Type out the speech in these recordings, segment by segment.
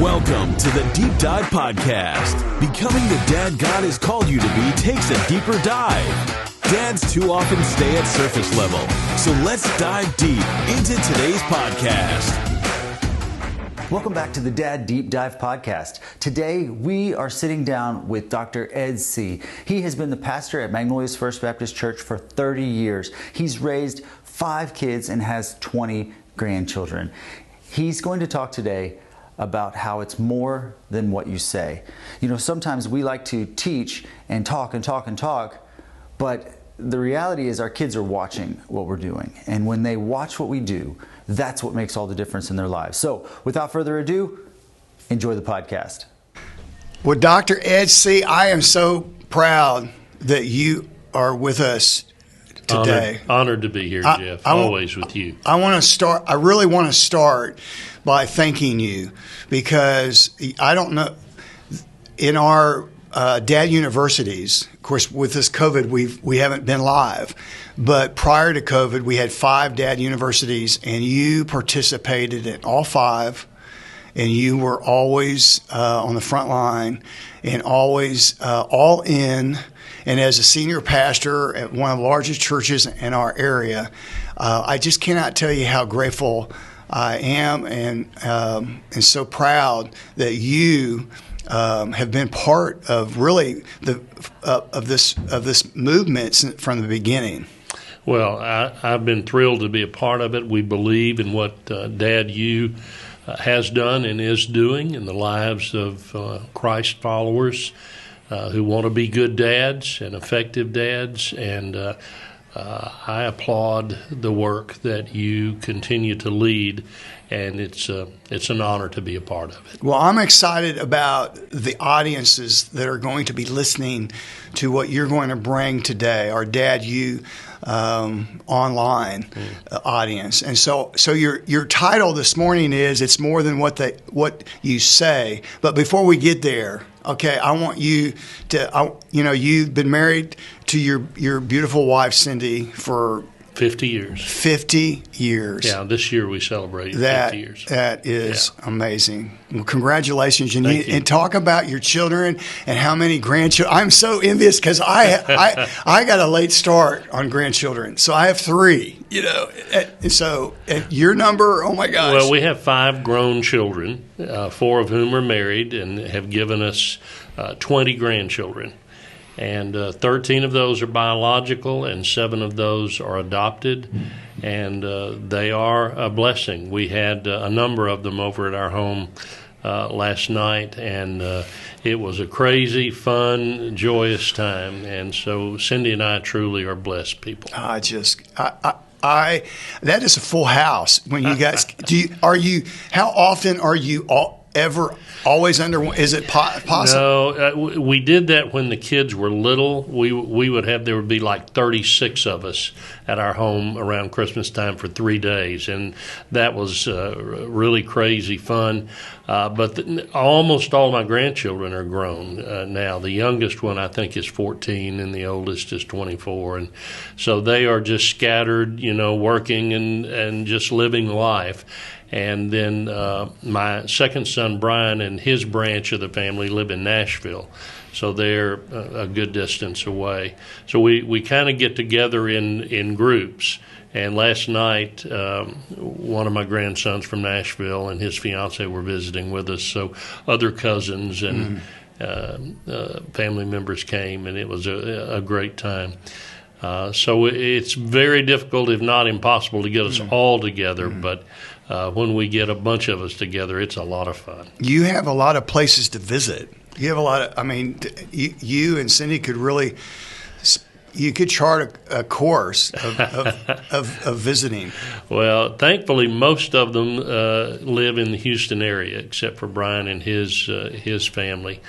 Welcome to the Deep Dive Podcast. Becoming the dad God has called you to be takes a deeper dive. Dads too often stay at surface level. So let's dive deep into today's podcast. Welcome back to the Dad Deep Dive Podcast. Today, we are sitting down with Dr. Ed Seay. He has been the pastor at Magnolia's First Baptist Church for 30 years. He's raised 5 kids and has 20 grandchildren. He's going to talk today about how it's more than what you say. You know, sometimes we like to teach and talk, but the reality is our kids are watching what we're doing. And when they watch what we do, that's what makes all the difference in their lives. So without further ado, enjoy the podcast. Well, Dr. Ed Seay, I am so proud that you are with us today. Honored to be here, Jeff. Always with you. I really want to start by thanking you, because I don't know, in our dad universities, of course, with this COVID, we haven't been live, but prior to COVID, we had 5 dad universities, and you participated in all 5, and you were always on the front line and always all in. And as a senior pastor at one of the largest churches in our area, I just cannot tell you how grateful I am and so proud that you have been part of really of this movement from the beginning. Well, I've been thrilled to be a part of it. We believe in what Dad U has done and is doing in the lives of Christ followers who want to be good dads and effective dads, and I applaud the work that you continue to lead, and it's an honor to be a part of it. Well, I'm excited about the audiences that are going to be listening to what you're going to bring today, our Dad U online audience. And so your title this morning is "It's More Than What You Say." But before we get there, okay, I want you to, you've been married to your beautiful wife, Cindy, for 50 years. 50 years. Yeah, this year we celebrate 50 years. That is amazing. Well, congratulations. Thank you. And talk about your children and how many grandchildren. I'm so envious because I got a late start on grandchildren. So I have 3, So your number, oh my gosh. Well, we have 5 grown children, 4 of whom are married and have given us 20 grandchildren. And 13 of those are biological, and 7 of those are adopted, and they are a blessing. We had a number of them over at our home last night, and it was a crazy, fun, joyous time. And so Cindy and I truly are blessed people. That is a full house. When you guys, how often are you always under? Is it possible? No, we did that when the kids were little. There would be like 36 of us at our home around Christmas time for 3 days, and that was really crazy fun. But almost all my grandchildren are grown now. The youngest one, I think, is 14, and the oldest is 24, and so they are just scattered, working and just living life. And then my second son, Brian, and his branch of the family live in Nashville. So they're a good distance away. So we kind of get together in groups. And last night, one of my grandsons from Nashville and his fiancée were visiting with us. So other cousins and family members came, and it was a great time. So it's very difficult, if not impossible, to get us all together, but when we get a bunch of us together, it's a lot of fun. You have a lot of places to visit. You have a lot of, you and Cindy could really, you could chart a course of visiting. Well, thankfully, most of them live in the Houston area, except for Brian and his family.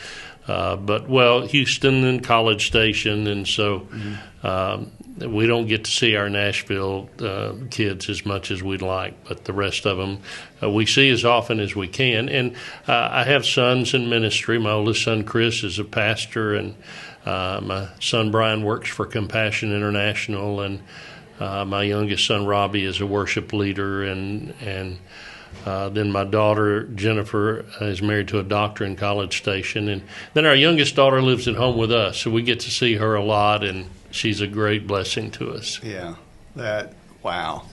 But Houston and College Station, and so we don't get to see our Nashville kids as much as we'd like, but the rest of them we see as often as we can. And I have sons in ministry. My oldest son, Chris, is a pastor, and my son, Brian, works for Compassion International, and My youngest son Robbie is a worship leader, and then my daughter Jennifer is married to a doctor in College Station, and then our youngest daughter lives at home with us, so we get to see her a lot, and she's a great blessing to us. Yeah, wow.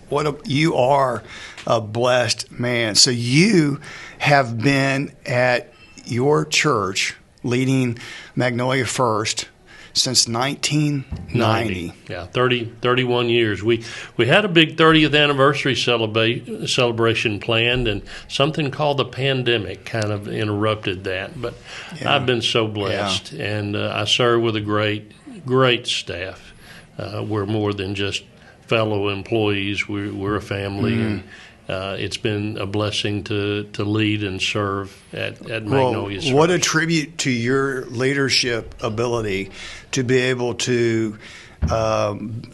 You are a blessed man. So you have been at your church leading Magnolia First since 1990. Yeah, 31 years. We had a big 30th anniversary celebration planned, and something called the pandemic kind of interrupted that. But yeah. I've been so blessed, and I serve with a great staff. We're more than just fellow employees. We're a family, and it's been a blessing to lead and serve at Magnolia's. Well, what a tribute to your leadership ability to be able to,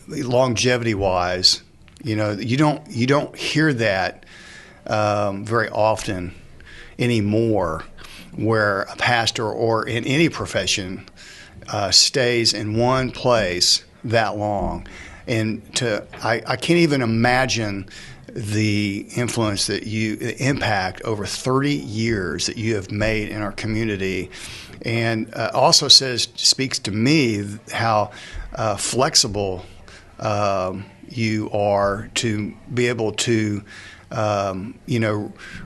longevity-wise, you don't hear that very often anymore, where a pastor or in any profession stays in one place that long. And I can't even imagine the influence the impact over 30 years that you have made in our community, and also speaks to me how flexible you are to be able to,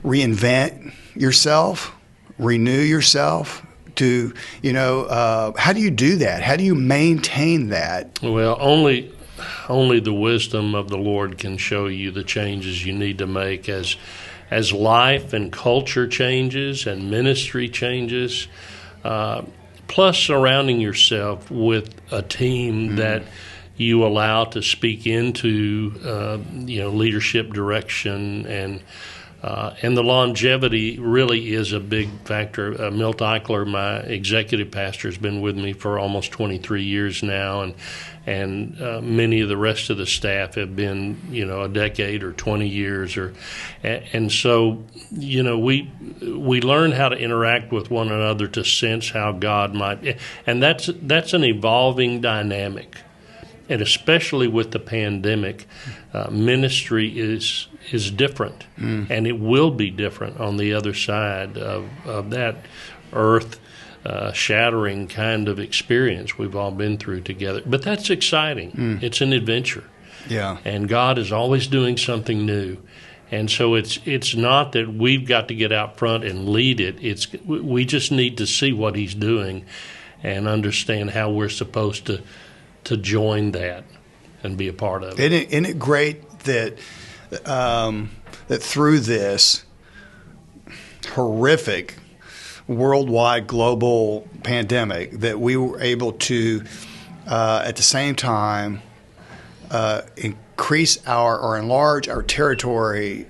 reinvent yourself, renew yourself. How do you do that? How do you maintain that? Well, only the wisdom of the Lord can show you the changes you need to make as life and culture changes and ministry changes, plus surrounding yourself with a team that you allow to speak into leadership direction, and the longevity really is a big factor. Milt Eichler, my executive pastor, has been with me for almost 23 years now, and many of the rest of the staff have been, a decade or 20 years, and so, we learn how to interact with one another to sense how God might, and that's an evolving dynamic, and especially with the pandemic, ministry is different, and it will be different on the other side of that earth shattering kind of experience we've all been through together. But that's exciting. It's an adventure. Yeah. And God is always doing something new. And so it's not that we've got to get out front and lead it. We just need to see what He's doing and understand how we're supposed to join that and be a part of it. Isn't it great that that through this horrific worldwide global pandemic that we were able to at the same time increase or enlarge our territory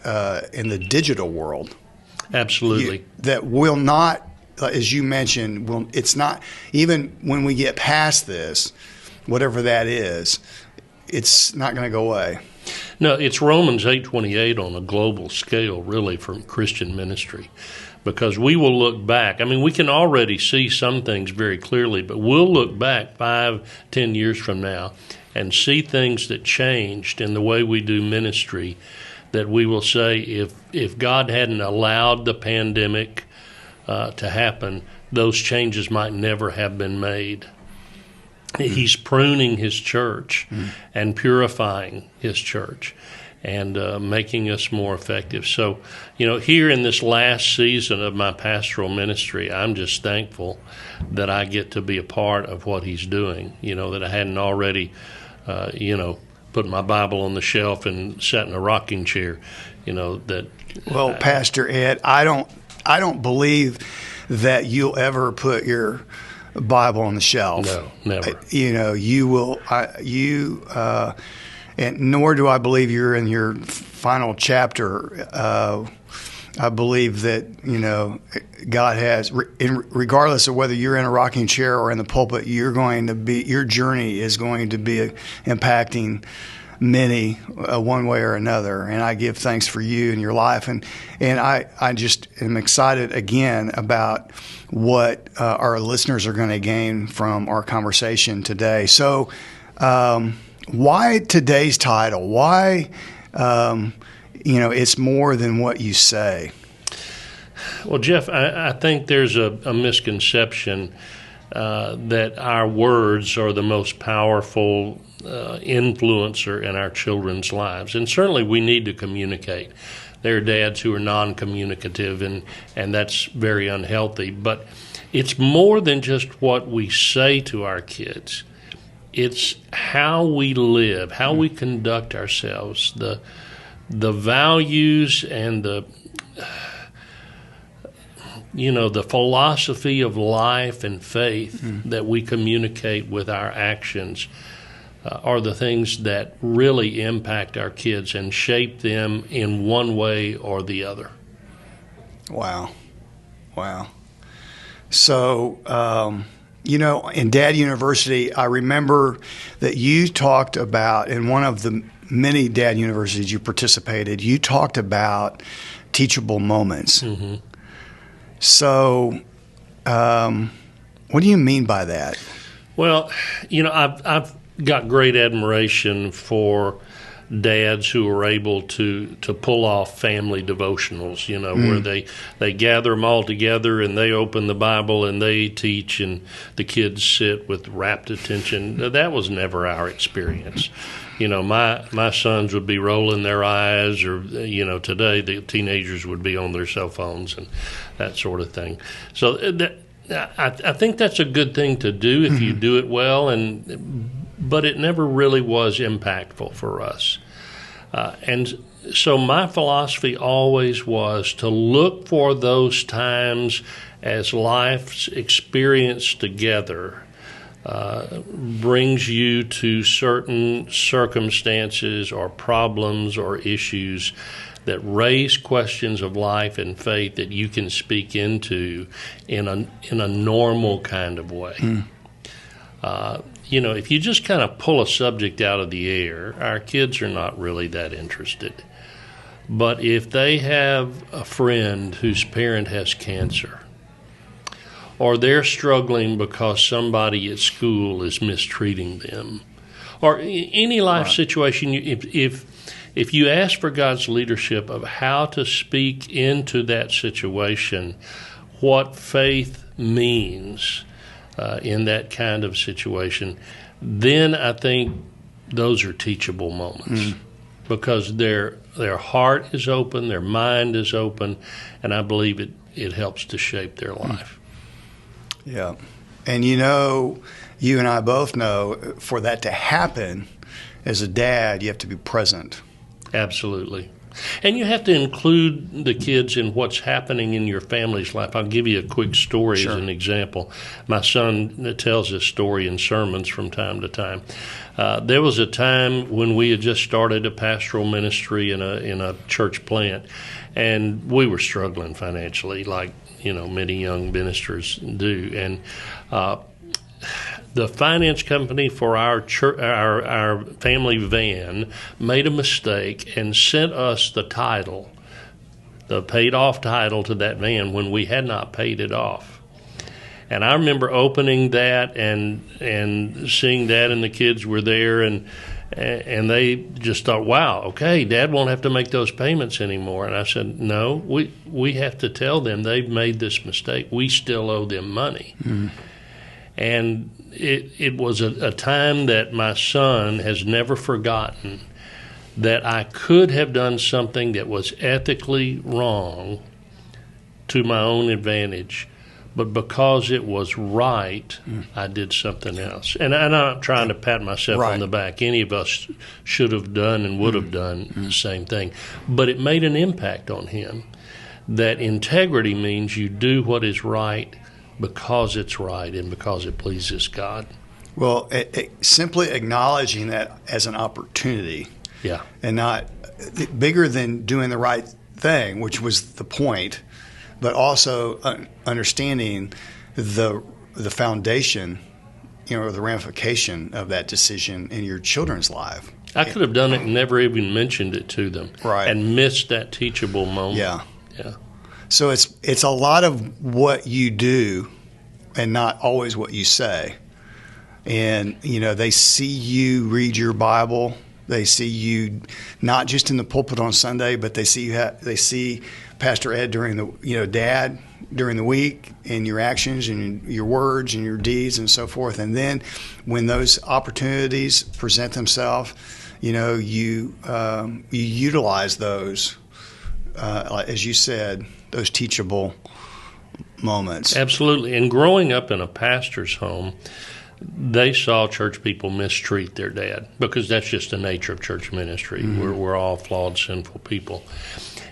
in the digital world? Absolutely. That will not, as you mentioned, it's not, even when we get past this, whatever that is, it's not going to go away. No, it's Romans 8:28 on a global scale, really, for Christian ministry, because we will look back. I mean, we can already see some things very clearly, but we'll look back 5-10 years from now and see things that changed in the way we do ministry, that we will say, if God hadn't allowed the pandemic to happen, those changes might never have been made. He's pruning His church and purifying His church and making us more effective. So, here in this last season of my pastoral ministry, I'm just thankful that I get to be a part of what He's doing, that I hadn't already, put my Bible on the shelf and sat in a rocking chair, that. Well, Pastor Ed, I don't believe that you'll ever put your Bible on the shelf. No, never. You will. And nor do I believe you're in your final chapter. I believe that God has, regardless of whether you're in a rocking chair or in the pulpit, your journey is going to be impacting many one way or another. And I give thanks for you and your life, and I just am excited again about what our listeners are going to gain from our conversation today. So Why today's title? Why, it's more than what you say? Well, Jeff, I think there's a misconception that our words are the most powerful influencer in our children's lives. And certainly we need to communicate. There are dads who are non-communicative, and that's very unhealthy. But it's more than just what we say to our kids. It's how we live, how we conduct ourselves, the values and the philosophy of life and faith that we communicate with our actions are the things that really impact our kids and shape them in one way or the other. Wow. So, in Dad University, I remember that you talked about, in one of the many Dad Universities you participated, you talked about teachable moments. Mm-hmm. So, what do you mean by that? Well, I've got great admiration for dads who are able to pull off family devotionals, where they gather them all together and they open the Bible and they teach and the kids sit with rapt attention. That was never our experience. My sons would be rolling their eyes, or, today the teenagers would be on their cell phones and that sort of thing. So I think that's a good thing to do if you do it well, but it never really was impactful for us. And so my philosophy always was to look for those times as life's experience together brings you to certain circumstances or problems or issues that raise questions of life and faith that you can speak into in a normal kind of way. If you just kind of pull a subject out of the air, our kids are not really that interested. But if they have a friend whose parent has cancer, or they're struggling because somebody at school is mistreating them, or any life situation, if you ask for God's leadership of how to speak into that situation, what faith means in that kind of situation, then I think those are teachable moments because their heart is open, their mind is open, and I believe it helps to shape their life. Yeah. And you and I both know for that to happen, as a dad, you have to be present. Absolutely. And you have to include the kids in what's happening in your family's life. I'll give you a quick story as an example. My son tells this story in sermons from time to time. There was a time when we had just started a pastoral ministry in a church plant, and we were struggling financially, like many young ministers do. And the finance company for our church, our family van made a mistake and sent us the title, the paid-off title to that van when we had not paid it off. And I remember opening that and seeing Dad and the kids were there, and they just thought, wow, okay, Dad won't have to make those payments anymore. And I said, no, we have to tell them they've made this mistake. We still owe them money. Mm-hmm. And it was a time that my son has never forgotten, that I could have done something that was ethically wrong to my own advantage, but because it was right, I did something else. And I'm not trying to pat myself on the back. Any of us should have done and would have done the same thing. But it made an impact on him, that integrity means you do what is right because it's right and because it pleases God. Well, simply acknowledging that as an opportunity, and not bigger than doing the right thing, which was the point, but also understanding the foundation, or the ramification of that decision in your children's life. I could have done it and never even mentioned it to them, and missed that teachable moment. Yeah. So it's a lot of what you do, and not always what you say. And, they see you read your Bible. They see you not just in the pulpit on Sunday, but they see Pastor Ed during the, Dad during the week, and your actions and your words and your deeds and so forth. And then when those opportunities present themselves, you utilize those, as you said, those teachable moments. Absolutely. And growing up in a pastor's home, they saw church people mistreat their dad, because that's just the nature of church ministry. Mm-hmm. We're all flawed, sinful people.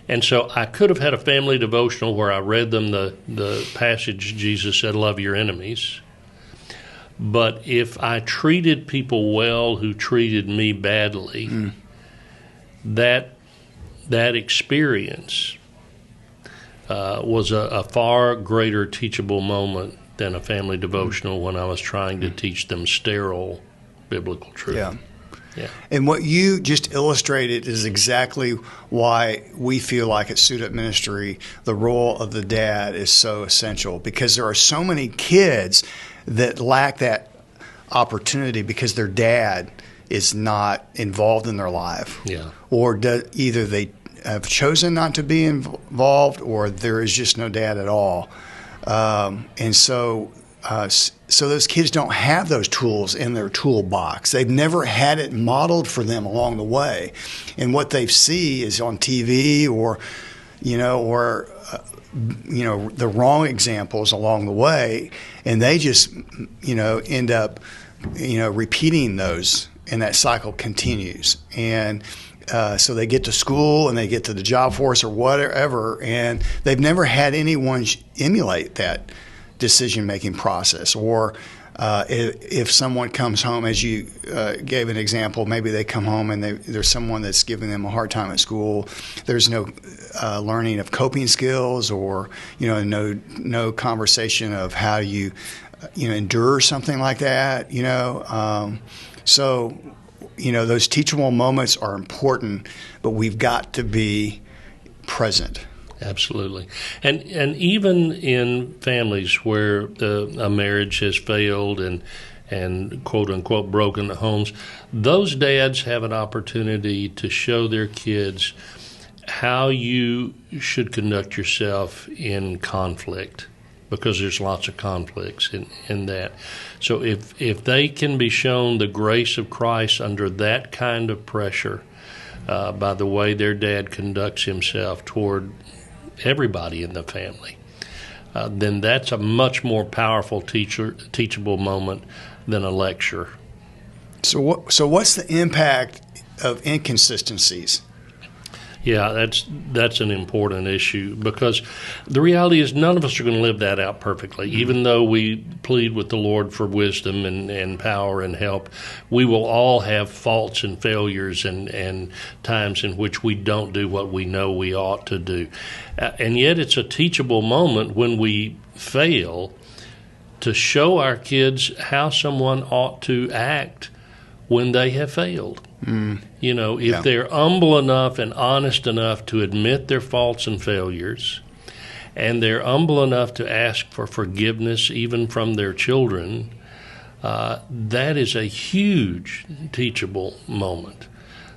And so I could have had a family devotional where I read them the passage Jesus said, love your enemies. But if I treated people well who treated me badly, that experience was a far greater teachable moment than a family devotional when I was trying to teach them sterile biblical truth. Yeah. Yeah. And what you just illustrated is exactly why we feel like at Suit Up Ministry, the role of the dad is so essential, because there are so many kids that lack that opportunity because their dad is not involved in their life. Yeah. Or either they have chosen not to be involved, or there is just no dad at all. And so those kids don't have those tools in their toolbox. They've never had it modeled for them along the way. And what they see is on TV or the wrong examples along the way, and they just, end up, repeating those, and that cycle continues. And so they get to school and they get to the job force or whatever, and they've never had anyone emulate that decision-making process. Or if someone comes home, as you gave an example, maybe they come home and there's someone that's giving them a hard time at school. There's no learning of coping skills, or no conversation of how you endure something like that. So those teachable moments are important, but we've got to be present. Absolutely. And even in families where a marriage has failed and quote-unquote broken homes, those dads have an opportunity to show their kids how you should conduct yourself in conflict, because there's lots of conflicts in that. So if they can be shown the grace of Christ under that kind of pressure, by the way their dad conducts himself toward everybody in the family, then that's a much more powerful teachable moment than a lecture. So what's the impact of inconsistencies? Yeah, that's an important issue, because the reality is none of us are going to live that out perfectly. Mm-hmm. Even though we plead with the Lord for wisdom and power and help, we will all have faults and failures and times in which we don't do what we know we ought to do. And yet it's a teachable moment when we fail to show our kids how someone ought to act when they have failed. If they're humble enough and honest enough to admit their faults and failures, and they're humble enough to ask for forgiveness even from their children, that is a huge teachable moment.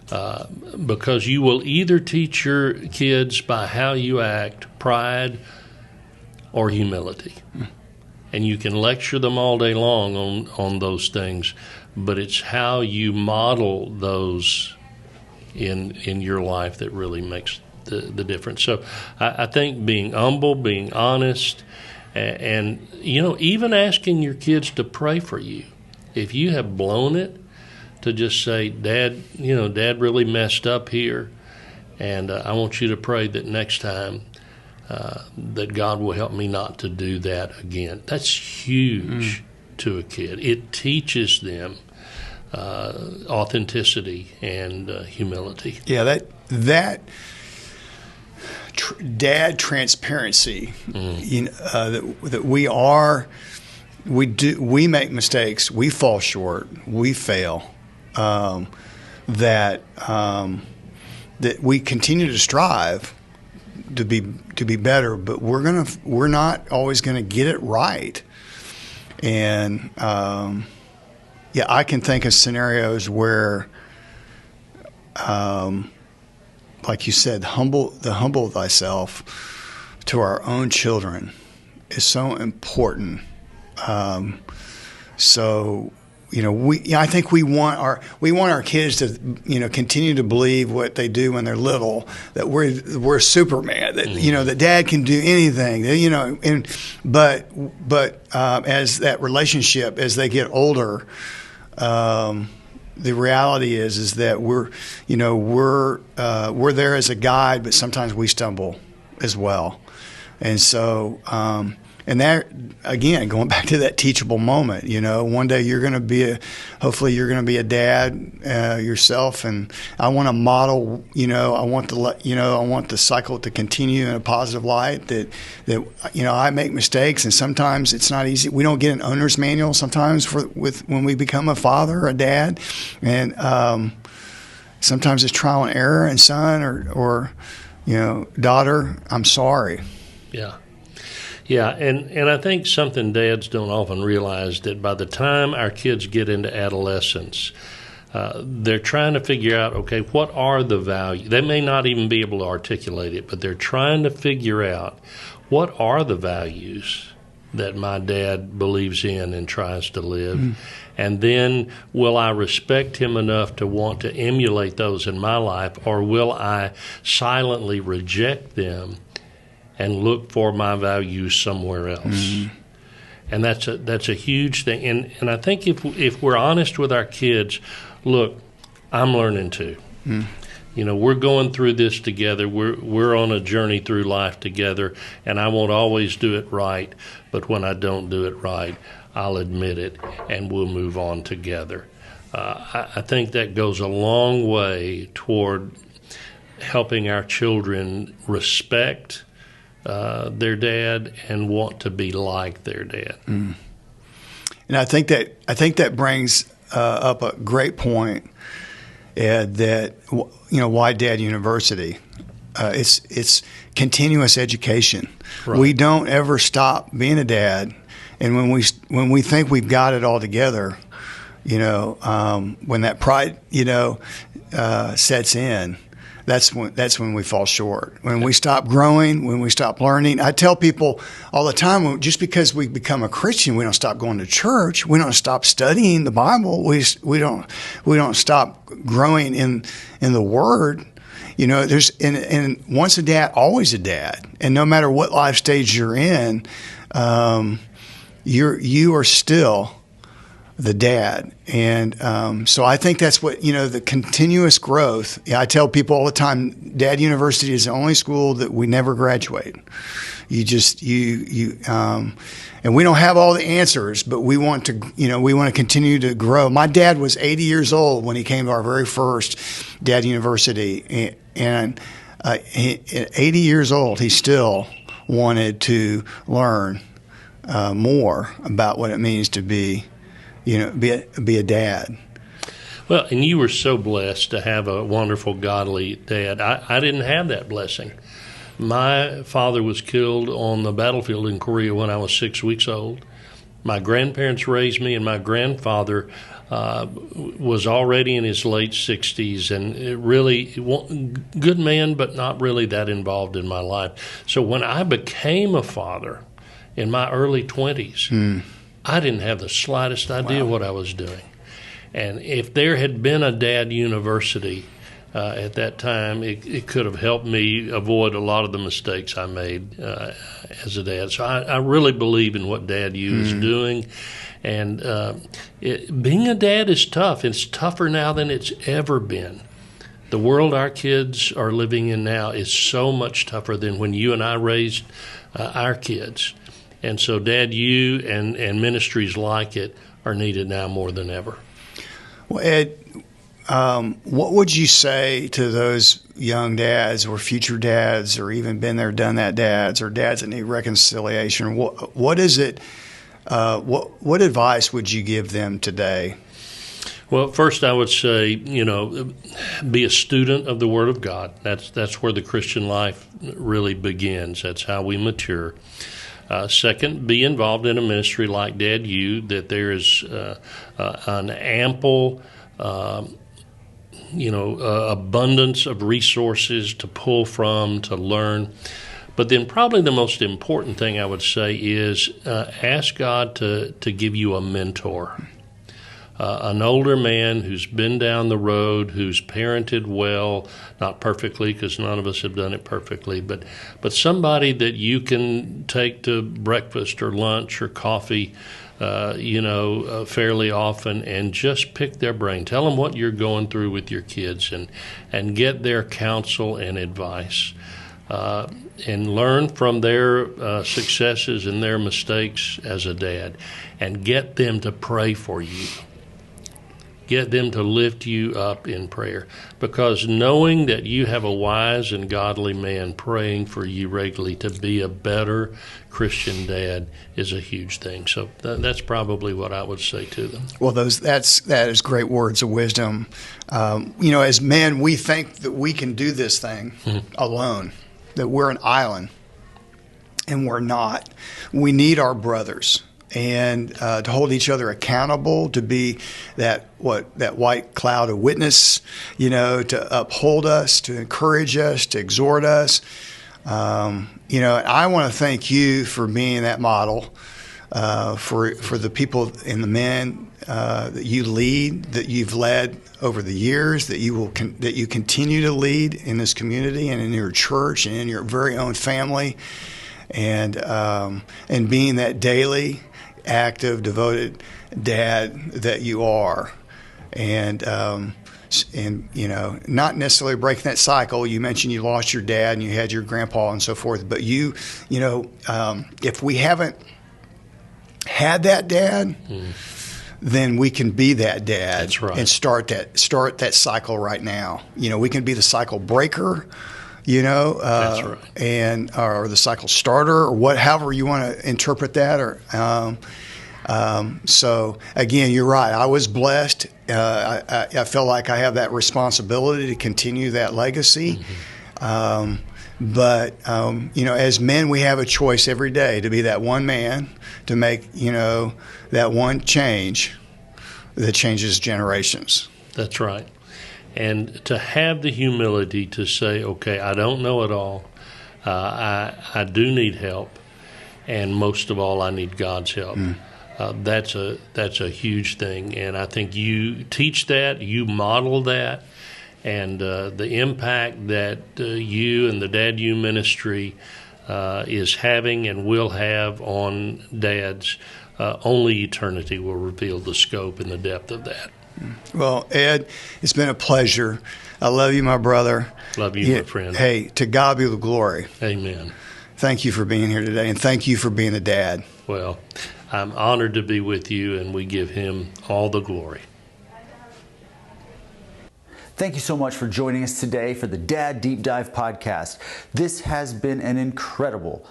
Because you will either teach your kids by how you act, pride or humility. And you can lecture them all day long on those things, but it's how you model those in your life that really makes the difference. So I think being humble, being honest, and even asking your kids to pray for you. If you have blown it, to just say, Dad really messed up here, and I want you to pray that next time that God will help me not to do that again. That's huge to a kid. It teaches them authenticity and humility. Yeah, that dad transparency. That we make mistakes, we fall short, we fail. That we continue to strive to be better, but we're not always gonna get it right, and I can think of scenarios where, like you said, the humble thyself to our own children is so important. So, I think we want our kids to, continue to believe what they do when they're little, that we're Superman, that that Dad can do anything, but as that relationship, as they get older, the reality is that we're there as a guide, but sometimes we stumble as well, and so. And that, again, going back to that teachable moment, one day hopefully you're going to be a dad yourself, and I want to model, I want the cycle to continue in a positive light. That I make mistakes, and sometimes it's not easy. We don't get an owner's manual sometimes when we become a father or a dad, and sometimes it's trial and error. And son or daughter, I'm sorry. Yeah. Yeah, and I think something dads don't often realize, that by the time our kids get into adolescence, they're trying to figure out, okay, what are the values? They may not even be able to articulate it, but they're trying to figure out, what are the values that my dad believes in and tries to live? Mm. And then, will I respect him enough to want to emulate those in my life, or will I silently reject them and look for my values somewhere else? Mm-hmm. And that's a huge thing. And I think if we're honest with our kids, look, I'm learning too. Mm. We're going through this together. We're on a journey through life together, and I won't always do it right, but when I don't do it right, I'll admit it, and we'll move on together. I think that goes a long way toward helping our children respect their dad and want to be like their dad. Mm. And I think that brings up a great point, Ed, that why Dad University? It's continuous education. Right. We don't ever stop being a dad, and when we think we've got it all together, when that pride sets in, that's when we fall short. When we stop growing, when we stop learning. I tell people all the time, just because we become a Christian, we don't stop going to church. We don't stop studying the Bible. We don't stop growing in the Word. There's and once a dad, always a dad. And no matter what life stage you're in, you are still the dad. And so I think that's what, the continuous growth. I tell people all the time, Dad University is the only school that we never graduate. And we don't have all the answers, but we want to continue to grow. My dad was 80 years old when he came to our very first Dad University. And at 80 years old, he still wanted to learn more about what it means to be a dad. Well, and you were so blessed to have a wonderful, godly dad. I didn't have that blessing. My father was killed on the battlefield in Korea when I was 6 weeks old. My grandparents raised me, and my grandfather was already in his late 60s, and really good man, but not really that involved in my life. So when I became a father in my early 20s, I didn't have the slightest idea what I was doing. And if there had been a Dad University at that time, it could have helped me avoid a lot of the mistakes I made as a dad. So I really believe in what Dad U is doing. And being a dad is tough. It's tougher now than it's ever been. The world our kids are living in now is so much tougher than when you and I raised our kids. And so Dad U and ministries like it are needed now more than ever. Well, Ed, what would you say to those young dads or future dads or even been there, done that dads or dads that need reconciliation? What is it? What advice would you give them today? Well, first I would say, be a student of the Word of God. That's where the Christian life really begins. That's how we mature. Second, be involved in a ministry like Dad U, that there is an ample abundance of resources to pull from, to learn. But then probably the most important thing I would say is ask God to give you a mentor, an older man who's been down the road, who's parented well, not perfectly because none of us have done it perfectly, but somebody that you can take to breakfast or lunch or coffee fairly often and just pick their brain. Tell them what you're going through with your kids and get their counsel and advice. And learn from their successes and their mistakes as a dad, and get them to pray for you. Get them to lift you up in prayer, because knowing that you have a wise and godly man praying for you regularly to be a better Christian dad is a huge thing. So that's probably what I would say to them. Well, that is great words of wisdom. As men, we think that we can do this thing alone, that we're an island, and we're not. We need our brothers. And to hold each other accountable, to be that white cloud of witness, to uphold us, to encourage us, to exhort us. I want to thank you for being that model for the people and the men that you lead, that you've led over the years, that you continue to lead in this community and in your church and in your very own family, and being that daily, active, devoted dad that you are, and not necessarily breaking that cycle. You mentioned you lost your dad and you had your grandpa and so forth, but if we haven't had that dad, then we can be that dad. That's right. And start that cycle right now. We can be the cycle breaker. That's right. Or the cycle starter, or however you want to interpret that. So again, you're right. I was blessed. I feel like I have that responsibility to continue that legacy. But as men, we have a choice every day to be that one man, to make that one change that changes generations. That's right. And to have the humility to say, okay, I don't know it all. I do need help. And most of all, I need God's help. That's a huge thing. And I think you teach that, you model that, and the impact that you and the Dad U ministry is having and will have on dads, only eternity will reveal the scope and the depth of that. Well, Ed, it's been a pleasure. I love you, my brother. Love you, my friend. Hey, to God be the glory. Amen. Thank you for being here today, and thank you for being a dad. Well, I'm honored to be with you, and we give him all the glory. Thank you so much for joining us today for the Dad Deep Dive podcast. This has been an incredible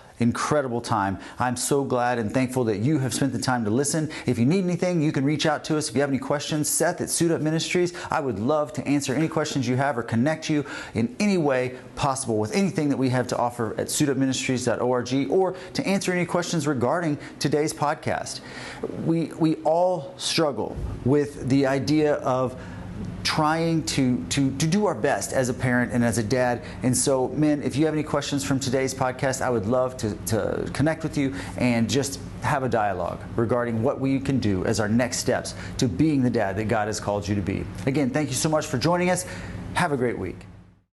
time. I'm so glad and thankful that you have spent the time to listen. If you need anything, you can reach out to us. If you have any questions, Seth at Suit Up Ministries, I would love to answer any questions you have or connect you in any way possible with anything that we have to offer at suitupministries.org, or to answer any questions regarding today's podcast. We all struggle with the idea of trying to do our best as a parent and as a dad. And so, men, if you have any questions from today's podcast, I would love to connect with you and just have a dialogue regarding what we can do as our next steps to being the dad that God has called you to be. Again, thank you so much for joining us. Have a great week.